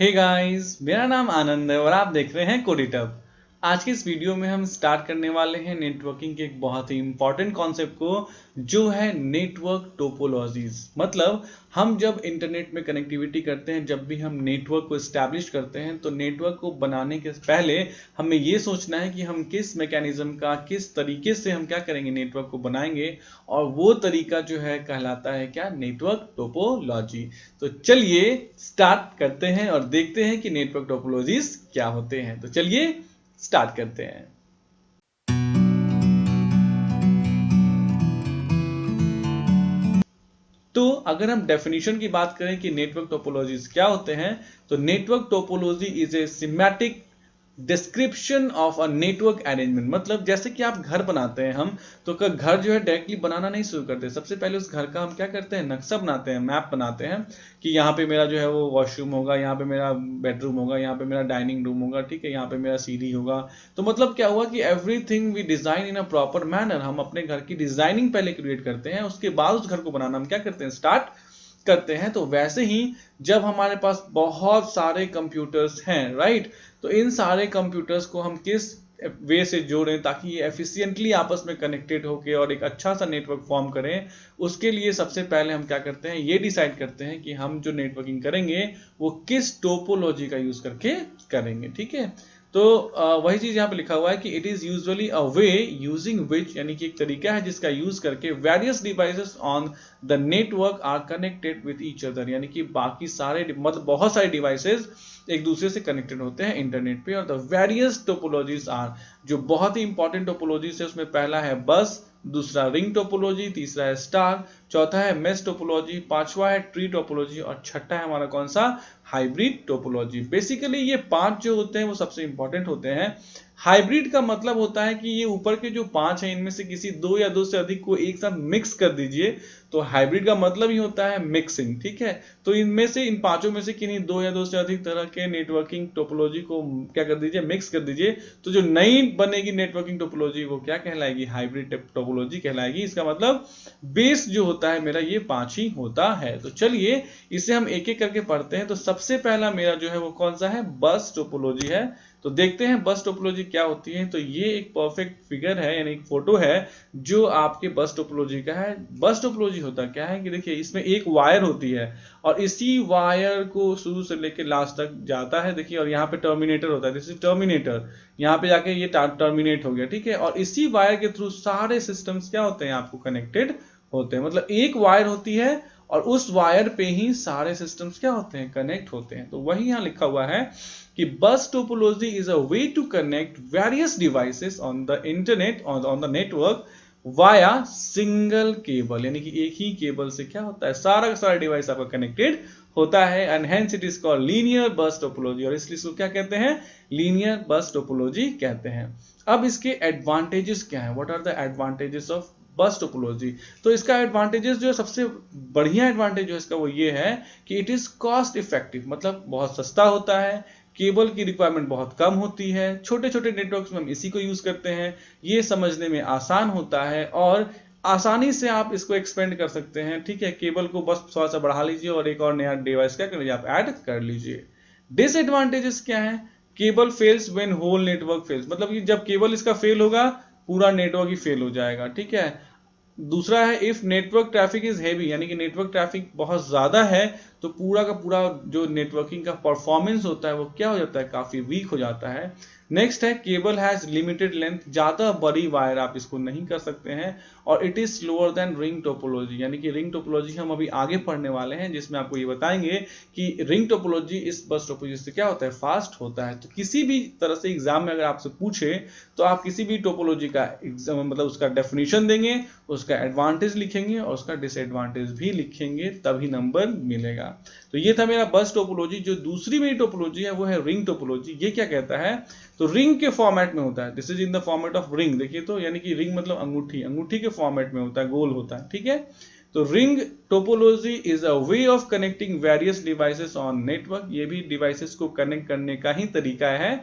Hey guys, मेरा नाम आनंद है और आप देख रहे हैं कोडिटअप। आज की इस वीडियो में हम स्टार्ट करने वाले हैं नेटवर्किंग के एक बहुत ही इंपॉर्टेंट कॉन्सेप्ट को, जो है नेटवर्क टोपोलॉजीज। मतलब हम जब इंटरनेट में कनेक्टिविटी करते हैं, जब भी हम नेटवर्क को एस्टैब्लिश करते हैं, तो नेटवर्क को बनाने के पहले हमें ये सोचना है कि हम किस मैकेनिज्म का, किस तरीके से हम क्या करेंगे, नेटवर्क को बनाएंगे। और वो तरीका जो है कहलाता है क्या, नेटवर्क टोपोलॉजी। तो चलिए स्टार्ट करते हैं और देखते हैं कि नेटवर्क टोपोलॉजीज क्या होते हैं। तो चलिए स्टार्ट करते हैं। तो अगर हम डेफिनेशन की बात करें कि नेटवर्क टोपोलॉजीज क्या होते हैं, तो network topology is a semantic description of a network arrangement. मतलब जैसे कि आप घर बनाते हैं, हम तो घर जो है डायरेक्टली बनाना नहीं शुरू करते। सबसे पहले उस घर का हम क्या करते हैं, नक्शा बनाते हैं, मैप बनाते हैं कि यहाँ पे मेरा जो है वो वॉशरूम होगा, यहाँ पे मेरा बेडरूम होगा, यहाँ पे मेरा डाइनिंग रूम होगा, ठीक है, यहाँ पे मेरा सीढ़ी होगा। तो मतलब क्या हुआ कि everything we design in a proper manner. हम अपने घर की डिजाइनिंग पहले क्रिएट करते हैं, उसके बाद उस घर को बनाना हम क्या करते हैं, स्टार्ट करते हैं। तो वैसे ही जब हमारे पास बहुत सारे कंप्यूटर्स हैं, राइट, तो इन सारे कंप्यूटर्स को हम किस वे से जोड़ें ताकि ये एफिशिएंटली आपस में कनेक्टेड होके और एक अच्छा सा नेटवर्क फॉर्म करें। उसके लिए सबसे पहले हम क्या करते हैं, ये डिसाइड करते हैं कि हम जो नेटवर्किंग करेंगे वो किस टोपोलॉजी का यूज करके करेंगे, ठीक है। तो वही चीज यहाँ पे लिखा हुआ है कि it is usually a way using which, यानी कि एक तरीका है जिसका यूज करके various devices on the network are connected with each other, यानी कि बाकी सारे मतलब बहुत सारे डिवाइसेस एक दूसरे से कनेक्टेड होते हैं इंटरनेट पे। और द वेरियस टोपोलॉजीज आर, जो बहुत ही इंपॉर्टेंट टोपोलॉजीज है उसमें पहला है बस, दूसरा रिंग टोपोलॉजी, तीसरा है स्टार, चौथा है मेश टोपोलॉजी, पांचवा है ट्री टोपोलॉजी और छठा है हमारा कौन सा, हाइब्रिड टोपोलॉजी। बेसिकली ये पांच जो होते हैं वो सबसे इंपॉर्टेंट होते हैं। हाइब्रिड का मतलब होता है कि ये ऊपर के जो पांच हैं इनमें से किसी दो या दो से अधिक को एक साथ मिक्स कर दीजिए। तो हाइब्रिड का मतलब ही होता है मिक्सिंग, ठीक है। तो इनमें से, इन पांचों में से किन्हीं दो या दो से अधिक तरह के नेटवर्किंग टोपोलॉजी को क्या कर दीजिए, मिक्स कर दीजिए। तो जो नई बनेगी नेटवर्किंग टोपोलॉजी वो क्या कहलाएगी, हाइब्रिड टोपोलॉजी कहलाएगी। इसका मतलब बेस जो होता है मेरा ये पांच ही होता है। तो चलिए इसे हम एक एक करके पढ़ते हैं। तो सबसे पहला मेरा जो है वो कौन सा है, बस टोपोलॉजी है। तो देखते हैं बस टोपोलॉजी क्या होती है। तो ये एक परफेक्ट फिगर है, यानी एक फोटो है जो आपके बस टोपोलॉजी का है। बस टोपोलॉजी होता क्या है कि देखिए इसमें एक वायर होती है और इसी वायर को शुरू से लेकर लास्ट तक जाता है, देखिए, और यहाँ पे टर्मिनेटर होता है, जैसे टर्मिनेटर यहाँ पे जाके ये टर्मिनेट हो गया, ठीक है। और इसी वायर के थ्रू सारे सिस्टम्स क्या होते हैं, आपको कनेक्टेड होते हैं। मतलब एक वायर होती है और उस वायर पे ही सारे सिस्टम्स क्या होते हैं, कनेक्ट होते हैं। तो वही यहाँ लिखा हुआ है कि bus topology is a way to connect various devices on the internet, on the network via single cable, यानी कि एक ही केबल से क्या होता है, सारा का सारा डिवाइस आपका कनेक्टेड होता है। And hence it is called linear बस टोपोलॉजी, और इसलिए इसको क्या कहते हैं, लीनियर बस टोपोलॉजी कहते हैं। अब इसके एडवांटेजेस क्या है, what are the advantages of bus topology. तो इसका एडवांटेजेस जो है, सबसे बढ़िया एडवांटेज जो है इसका वो ये है कि इट इज कॉस्ट इफेक्टिव, मतलब बहुत सस्ता होता है, केबल की रिक्वायरमेंट बहुत कम होती है, छोटे छोटे नेटवर्क्स में हम इसी को यूज करते हैं, ये समझने में आसान होता है और आसानी से आप इसको एक्सपेंड कर सकते हैं, ठीक है। केबल को बस थोड़ा सा बढ़ा लीजिए और एक और नया डिवाइस क्या कर लीजिए, आप ऐड कर लीजिए। डिसएडवांटेजेस क्या है, cable fails when whole network fails, मतलब कि जब केबल इसका फेल होगा पूरा नेटवर्क ही फेल हो जाएगा, ठीक है। दूसरा है if network traffic is heavy, यानी कि नेटवर्क ट्रैफिक बहुत ज्यादा है तो पूरा का पूरा जो नेटवर्किंग का परफॉर्मेंस होता है वो क्या हो जाता है, काफी वीक हो जाता है। नेक्स्ट है केबल हैज लिमिटेड लेंथ, ज्यादा बड़ी वायर आप इसको नहीं कर सकते हैं। और it is slower then ring topology, यानी कि रिंग टोपोलॉजी हम अभी आगे पढ़ने वाले हैं जिसमें आपको ये बताएंगे कि रिंग टोपोलॉजी इस बस टोपोलॉजी से क्या होता है, फास्ट होता है। तो किसी भी तरह से एग्जाम में अगर आपसे पूछे तो आप किसी भी टोपोलॉजी का मतलब उसका डेफिनेशन देंगे, उसका एडवांटेज लिखेंगे और उसका डिसएडवांटेज भी लिखेंगे, तभी नंबर मिलेगा। तो ये था मेरा बस टोपोलॉजी। जो दूसरी मेरी टोपोलॉजी है वो है रिंग टोपोलॉजी। ये क्या कहता है, तो रिंग के फॉर्मेट में होता है, this is in the format of ring. देखिए तो यानी कि रिंग मतलब अंगूठी, अंगूठी के फॉर्मेट में होता है, गोल होता है, ठीक है। तो ring topology is a way of connecting various devices on network, ये भी डिवाइसेस को कनेक्ट करने का ही तरीका है।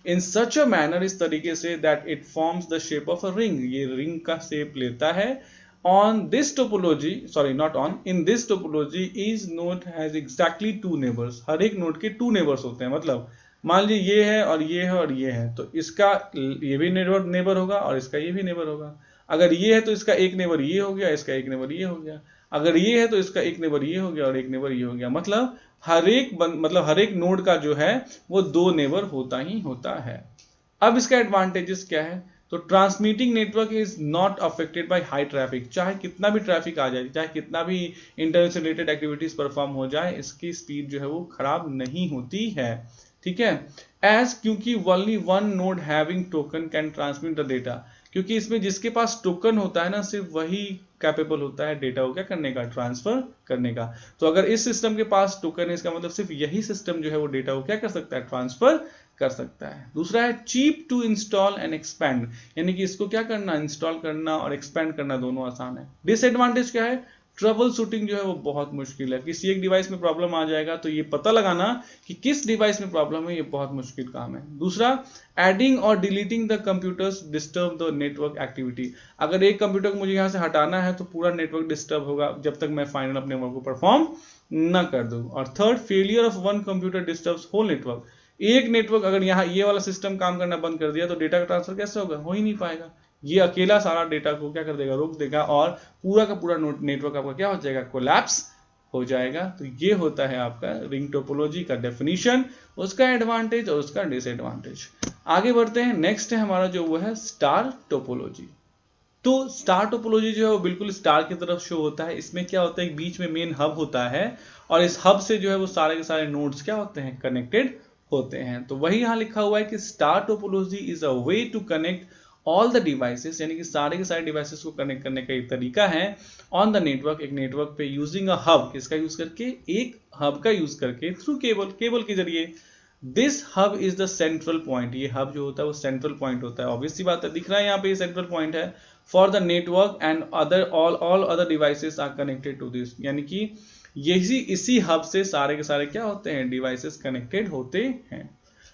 इन सच अ मैनर, इस तरीके से, that it forms the shape of a ring, ये रिंग का शेप लेता है on this topology, sorry not on, in this topology each node has exactly two neighbors. हर एक नोड के टू नेबर्स होते हैं, मतलब मान लीजिए ये है और ये है और ये है, तो इसका ये भी नेबर होगा और इसका ये भी नेबर होगा। अगर ये है तो इसका एक नेबर ये हो गया, इसका एक नेबर ये हो गया। अगर ये है तो इसका एक नेबर ये हो गया और एक नेबर ये हो गया। मतलब हर एक नोड का जो है वो दो नेबर होता ही होता है। अब इसका एडवांटेजेस क्या है? तो transmitting network is not affected by high traffic. चाहे कितना भी ट्रैफिक आ जाए, चाहे कितना भी इंटरनेट से रिलेटेड एक्टिविटीज परफॉर्म हो जाए, इसकी स्पीड जो है वो खराब नहीं होती है। ठीक है, एज क्योंकि only one node having token can transmit the data, क्योंकि इसमें जिसके पास टोकन होता है ना, सिर्फ वही कैपेबल होता है डेटा को क्या करने का, ट्रांसफर करने का। तो अगर इस सिस्टम के पास टोकन है, इसका मतलब सिर्फ यही सिस्टम जो है वो डेटा को क्या कर सकता है, ट्रांसफर कर सकता है। दूसरा है cheap to install and expand, यानी कि इसको क्या करना, इंस्टॉल करना और एक्सपेंड करना दोनों आसान है। डिसएडवांटेज क्या है? ट्रबल शूटिंग जो है वो बहुत मुश्किल है। किसी एक डिवाइस में प्रॉब्लम आ जाएगा तो ये पता लगाना कि किस डिवाइस में प्रॉब्लम है, ये बहुत मुश्किल काम है। दूसरा, एडिंग और deleting the computers disturb the network activity. अगर एक कंप्यूटर को मुझे यहाँ से हटाना है तो पूरा नेटवर्क डिस्टर्ब होगा जब तक मैं फाइनल अपने वर्क को परफॉर्म न कर दूं। और third, failure of one computer disturbs whole network. एक नेटवर्क अगर यहाँ ये वाला सिस्टम काम करना बंद कर दिया तो डेटा का ट्रांसफर कैसे होगा, हो ही नहीं पाएगा। ये अकेला सारा डेटा को क्या कर देगा, रोक देगा और पूरा का पूरा नेटवर्क आपका क्या हो जाएगा, कोलैप्स हो जाएगा। तो ये होता है आपका रिंग टोपोलॉजी का डेफिनेशन, उसका एडवांटेज और उसका डिसएडवांटेज। आगे बढ़ते हैं, नेक्स्ट है हमारा जो वो है स्टार टोपोलॉजी। तो स्टार टोपोलॉजी जो है वो बिल्कुल स्टार की तरफ शो होता है। इसमें क्या होता है, एक बीच में मेन हब होता है और इस हब से जो है वो सारे के सारे नोड्स क्या होते हैं, कनेक्टेड होते हैं। तो वही यहां लिखा हुआ है कि star topology is a way to connect all the devices, यानी कि सारे के सारे डिवाइसेस को कनेक्ट करने का एक तरीका है ऑन द नेटवर्क, एक नेटवर्क पे यूजिंग अ हब, किसका यूज करके, एक हब का यूज करके, थ्रू केबल के जरिए। This hub is the central point, ये हब जो होता है वो सेंट्रल पॉइंट होता है। ऑब्वियस सी बात है, दिख रहा है यहाँ पे ये सेंट्रल पॉइंट है for the network and other all other devices are connected to this, यानी कि यही इसी हब से सारे के सारे क्या होते हैं, डिवाइसेस कनेक्टेड होते हैं।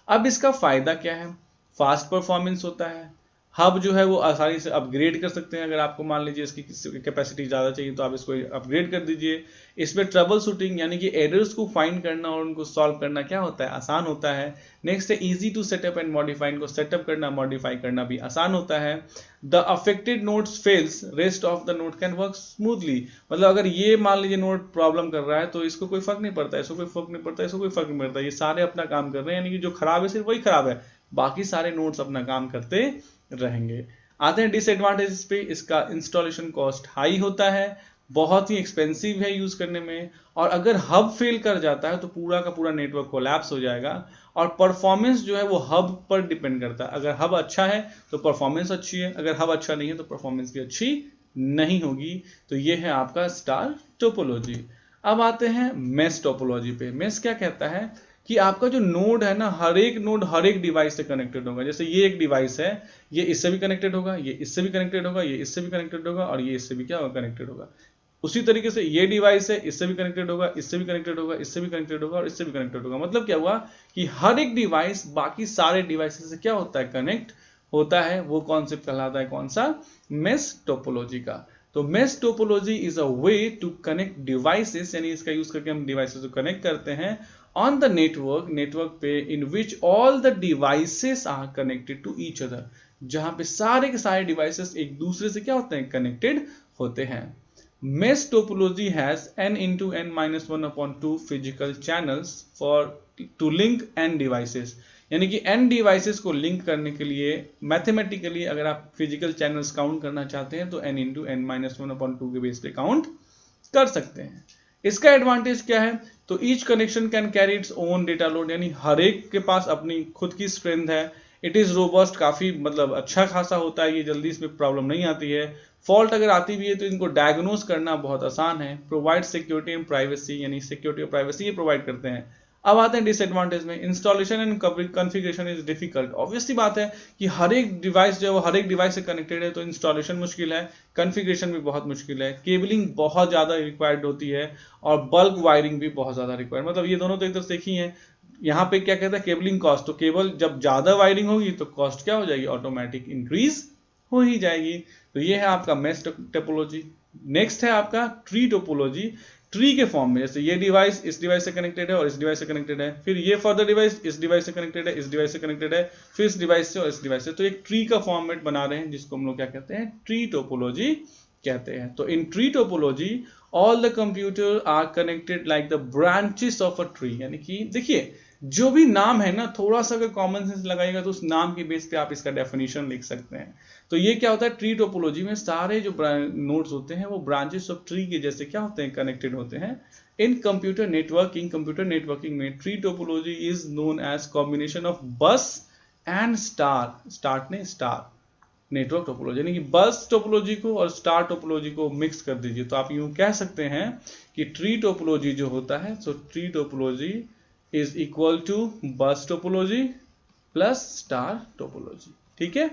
अब इसका फायदा क्या है, फास्ट परफॉर्मेंस होता है। हब जो है वो आसानी से अपग्रेड कर सकते हैं। अगर आपको मान लीजिए इसकी कैपेसिटी ज़्यादा चाहिए तो आप इसको अपग्रेड कर दीजिए। इसमें ट्रबल शूटिंग यानी कि एरर्स को फाइंड करना और उनको सॉल्व करना क्या होता है, आसान होता है। नेक्स्ट है easy to setup and modify, इनको सेटअप करना मॉडिफाई करना भी आसान होता है। The affected nodes fails, rest of the node can work smoothly, मतलब अगर ये मान लीजिए नोड प्रॉब्लम कर रहा है तो इसको कोई फर्क नहीं पड़ता, इसको कोई फर्क नहीं पड़ता, इसको कोई फर्क नहीं पड़ता, ये सारे अपना काम कर रहे हैं, यानी कि जो खराब है सिर्फ वही खराब है, बाकी सारे नोड्स अपना काम करते रहेंगे। आते हैं डिसएडवांटेजेस पे, इसका इंस्टॉलेशन कॉस्ट हाई होता है, बहुत ही एक्सपेंसिव है यूज करने में, और अगर हब फेल कर जाता है तो पूरा का पूरा नेटवर्क कोलैप्स हो जाएगा। और परफॉर्मेंस जो है वो हब पर डिपेंड करता है, अगर हब अच्छा है तो परफॉर्मेंस अच्छी है, अगर हब अच्छा नहीं है तो परफॉर्मेंस भी अच्छी नहीं होगी। तो ये है आपका स्टार टोपोलॉजी। अब आते हैं मेश टोपोलॉजी पे। मेश क्या कहता है कि आपका जो नोड है ना, हर एक नोड हर एक डिवाइस से कनेक्टेड होगा। जैसे ये एक डिवाइस है, ये इससे भी कनेक्टेड होगा, ये इससे भी कनेक्टेड होगा, ये इससे भी कनेक्टेड होगा और ये इससे भी क्या होगा, कनेक्टेड होगा। उसी तरीके से ये डिवाइस है, इससे भी कनेक्टेड होगा, इससे भी कनेक्टेड होगा, इससे भी कनेक्टेड होगा और इससे भी कनेक्टेड होगा। मतलब क्या हुआ कि हर एक डिवाइस बाकी सारे डिवाइसेस से क्या होता है, कनेक्ट होता है। वो कॉन्सेप्ट कहलाता है कौन सा, मेश टोपोलॉजी का। तो mesh topology is a way to connect devices, यानी इसका यूज करके हम डिवाइसेस को कनेक्ट करते हैं ऑन द नेटवर्क पे, in which all the devices are connected to each other, जहां पे सारे के सारे डिवाइसेस एक दूसरे से क्या होते हैं, कनेक्टेड होते हैं। Mesh topology has n into n minus 1 upon 2 physical channels for to link n devices, यानी कि n डिवाइसेस को लिंक करने के लिए मैथमेटिकली अगर आप फिजिकल चैनल्स काउंट करना चाहते हैं तो n into n minus 1 upon 2 के बेस पे काउंट कर सकते हैं। इसका एडवांटेज क्या है, तो each connection can carry its own data load, यानी हर एक के पास अपनी खुद की स्ट्रेंथ है। इट इज रोबस्ट, काफी मतलब अच्छा खासा होता है, ये जल्दी इसमें प्रॉब्लम नहीं आती है। फॉल्ट अगर आती भी है तो इनको डायग्नोज करना बहुत आसान है। प्रोवाइड सिक्योरिटी एंड प्राइवेसी, यानी सिक्योरिटी और प्राइवेसी ये प्रोवाइड करते हैं। अब आते हैं डिसएडवांटेज में, installation and configuration is difficult. Obviously बात है कि हर एक डिवाइस जो है वो हर एक डिवाइस से कनेक्टेड है, तो इंस्टॉलेशन मुश्किल है, कॉन्फ़िगरेशन भी बहुत मुश्किल है, केबलिंग बहुत ज़्यादा रिक्वायर्ड होती है और बल्क वायरिंग भी बहुत ज़्यादा रिक्वायर्ड। मतलब ये दोनों तो एक तरफ से ही है। यहाँ पे क्या कहता है, केबलिंग कॉस्ट, तो केबल जब ज़्यादा वायरिंग होगी तो कॉस्ट क्या हो जाएगी, ऑटोमेटिक इंक्रीज हो ही जाएगी। तो ये है आपका मेश टोपोलॉजी। नेक्स्ट है आपका ट्री टोपोलॉजी। ट्री के फॉर्म में, जैसे ये डिवाइस इस डिवाइस से कनेक्टेड है और इस डिवाइस से कनेक्टेड है, फिर ये फर्दर डिवाइस इस डिवाइस से कनेक्टेड है, इस डिवाइस से कनेक्टेड है, फिर इस डिवाइस से और इस डिवाइस से। तो एक ट्री का फॉर्मेट बना रहे हैं जिसको हम लोग क्या कहते हैं, ट्री टोपोलॉजी कहते हैं। तो in tree topology all the computer are connected like the branches of a tree. यानी कि देखिए जो भी नाम है ना, थोड़ा सा अगर कॉमन सेंस लगाएगा तो उस नाम के बेस पे आप इसका डेफिनेशन लिख सकते हैं। तो ये क्या होता है, ट्री टोपोलॉजी में सारे जो नोड्स होते हैं वो ब्रांचेस ऑफ ट्री के जैसे क्या होते हैं, कनेक्टेड होते हैं। इन कंप्यूटर नेटवर्किंग में tree topology is known as combination of bus and star network topology. यानी कि बस टोपोलॉजी को और स्टार टोपोलॉजी को मिक्स कर दीजिए तो आप यूं कह सकते हैं कि ट्री टोपोलॉजी जो होता है, so tree topology is equal to bus topology plus star topology. ठीक है,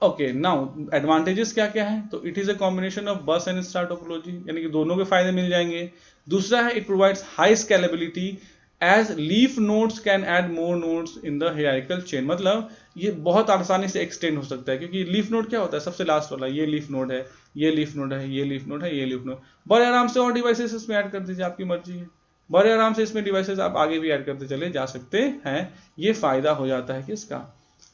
ओके। नाउ एडवांटेजेस क्या क्या है, तो it is a combination of bus and star topology, यानी कि दोनों के फायदे मिल जाएंगे। दूसरा है it provides high scalability as leaf nodes can add more nodes in the hierarchical chain. मतलब ये बहुत आसानी से एक्सटेंड हो सकता है, क्योंकि लीफ नोड क्या होता है, सबसे लास्ट वाला, ये लीफ नोड है, ये लीफ नोड है, ये लीफ नोड है, ये लीफ नोड। बड़े आराम से और डिवाइसेस इसमें ऐड कर दीजिए, आपकी मर्जी है। बड़े आराम से इसमें डिवाइसेस आप आगे भी ऐड करते चले जा सकते हैं। ये फायदा हो जाता है किसका,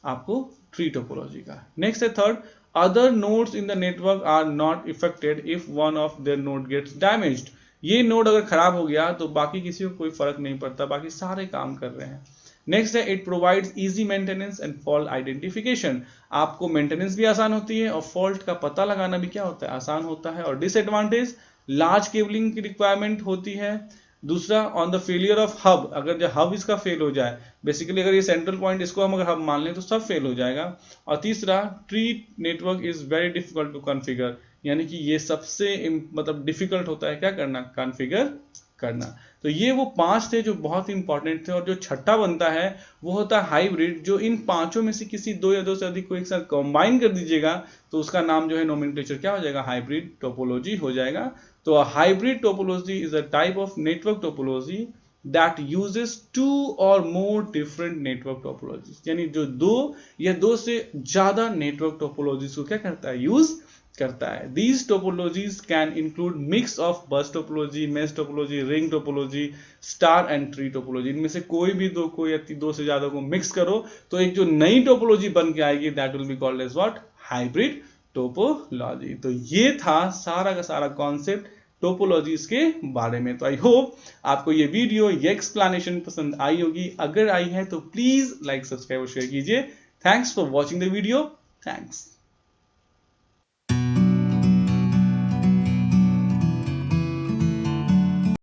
आपको ट्री टोपोलॉजी का। नेक्स्ट है third, other nodes in the network are not effected if one of their node gets damaged. ये नोड अगर खराब हो गया तो बाकी किसी को कोई फर्क नहीं पड़ता, बाकी सारे काम कर रहे हैं। नेक्स्ट है it provides easy maintenance and fault identification. आपको मेंटेनेंस भी आसान होती है और फॉल्ट का पता लगाना भी क्या होता है, आसान होता है। और डिसएडवांटेज, लार्ज केबलिंग की रिक्वायरमेंट होती है। दूसरा, on the failure of hub, अगर जो हब इसका फेल हो जाए, बेसिकली अगर ये सेंट्रल पॉइंट इसको हम अगर हब मान लें तो सब फेल हो जाएगा। और तीसरा, tree network is very difficult to configure, यानी कि ये सबसे मतलब डिफिकल्ट होता है क्या करना, कॉन्फ़िगर करना। तो ये वो 5 थे जो बहुत इंपॉर्टेंट थे। और जो छठा बनता है वो होता है हाइब्रिड, जो इन पांचों में से किसी 2 या 2 से अधिक को एक साथ कंबाइन कर दीजिएगा तो उसका नाम जो है नोमेनक्लेचर क्या हो जाएगा, हाइब्रिड टोपोलॉजी हो जाएगा। तो hybrid topology is a type of network topology that uses 2 और मोर डिफरेंट नेटवर्क टोपोलॉजीज। यानी जो 2 या 2 से ज्यादा नेटवर्क टोपोलॉजीज को क्या करता है, यूज करता है। These topologies can include mix of bus topology, mesh topology, ring topology, star and tree topology। इनमें से कोई भी 2 को या 2 से ज्यादा को मिक्स करो तो एक जो नई टोपोलॉजी बन के आएगी, that will be called as what, hybrid topology. तो ये था सारा का सारा कॉन्सेप्ट टोपोलॉजीज के बारे में। तो आई होप आपको ये वीडियो, ये एक्सप्लेनेशन पसंद आई होगी। अगर आई है तो प्लीज लाइक, सब्सक्राइब और शेयर कीजिए। Thanks for watching the video. Thanks.